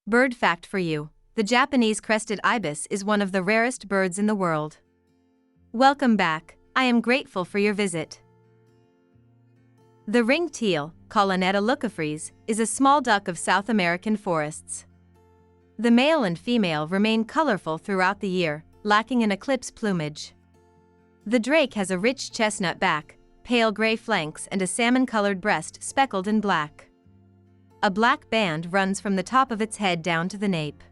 Bird fact for you: the Japanese crested ibis is one of the rarest birds in the world. Welcome back, I am grateful for your visit. The ringed teal, Callonetta leucophrys, is a small duck of South American forests. The male and female remain colorful throughout the year, lacking an eclipse plumage. The drake has a rich chestnut back, pale gray flanks and a salmon-colored breast speckled in black. A black band runs from the top of its head down to the nape.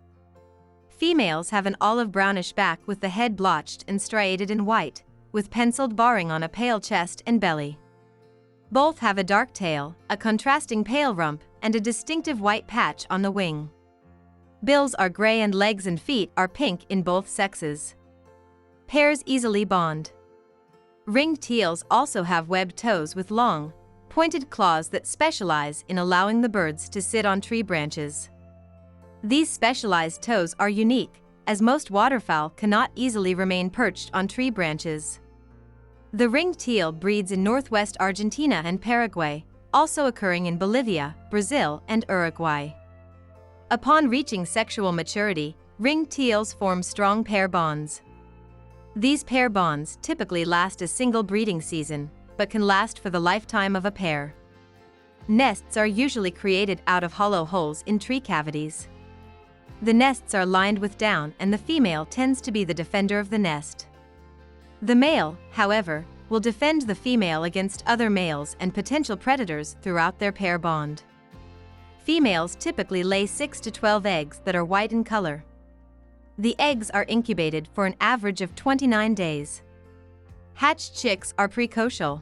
Females have an olive-brownish back with the head blotched and striated in white, with penciled barring on a pale chest and belly. Both have a dark tail, a contrasting pale rump, and a distinctive white patch on the wing. Bills are gray and legs and feet are pink in both sexes. Pairs easily bond. Ringed teals also have webbed toes with long, pointed claws that specialize in allowing the birds to sit on tree branches. These specialized toes are unique, as most waterfowl cannot easily remain perched on tree branches. The ringed teal breeds in northwest Argentina and Paraguay, also occurring in Bolivia, Brazil, and Uruguay. Upon reaching sexual maturity, ringed teals form strong pair bonds. These pair bonds typically last a single breeding season, but can last for the lifetime of a pair. Nests are usually created out of hollow holes in tree cavities. The nests are lined with down and the female tends to be the defender of the nest. The male, however, will defend the female against other males and potential predators throughout their pair bond. Females typically lay 6 to 12 eggs that are white in color. The eggs are incubated for an average of 29 days. Hatched chicks are precocial.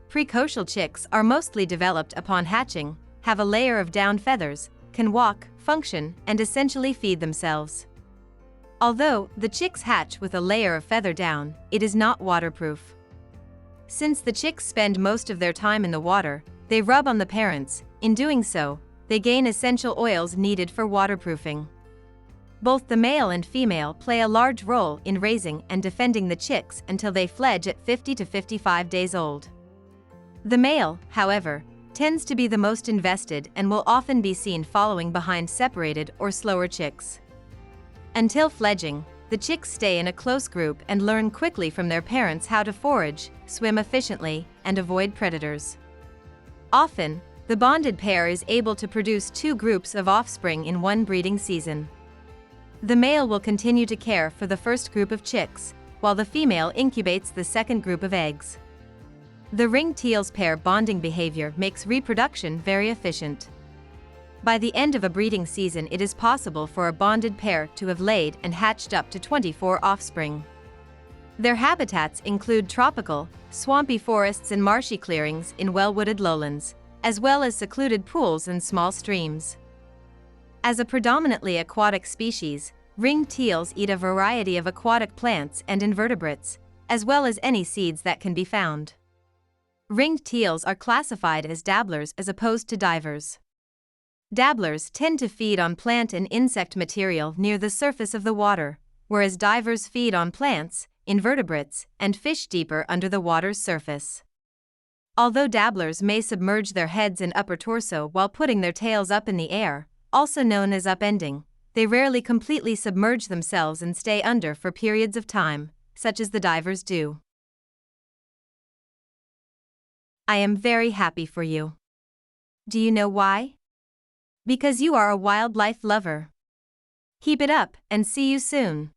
Precocial chicks are mostly developed upon hatching, have a layer of down feathers, can walk, function, and essentially feed themselves. Although the chicks hatch with a layer of feather down, it is not waterproof. Since the chicks spend most of their time in the water, they rub on the parents. In doing so, they gain essential oils needed for waterproofing. Both the male and female play a large role in raising and defending the chicks until they fledge at 50 to 55 days old. The male, however, tends to be the most invested and will often be seen following behind separated or slower chicks. Until fledging, the chicks stay in a close group and learn quickly from their parents how to forage, swim efficiently, and avoid predators. Often, the bonded pair is able to produce 2 groups of offspring in one breeding season. The male will continue to care for the first group of chicks, while the female incubates the second group of eggs. The ringed teal's pair bonding behavior makes reproduction very efficient. By the end of a breeding season, it is possible for a bonded pair to have laid and hatched up to 24 offspring. Their habitats include tropical, swampy forests and marshy clearings in well-wooded lowlands, as well as secluded pools and small streams. As a predominantly aquatic species, ringed teals eat a variety of aquatic plants and invertebrates, as well as any seeds that can be found. Ringed teals are classified as dabblers as opposed to divers. Dabblers tend to feed on plant and insect material near the surface of the water, whereas divers feed on plants, invertebrates, and fish deeper under the water's surface. Although dabblers may submerge their heads and upper torso while putting their tails up in the air, also known as upending, they rarely completely submerge themselves and stay under for periods of time, such as the divers do. I am very happy for you. Do you know why? Because you are a wildlife lover. Keep it up and see you soon.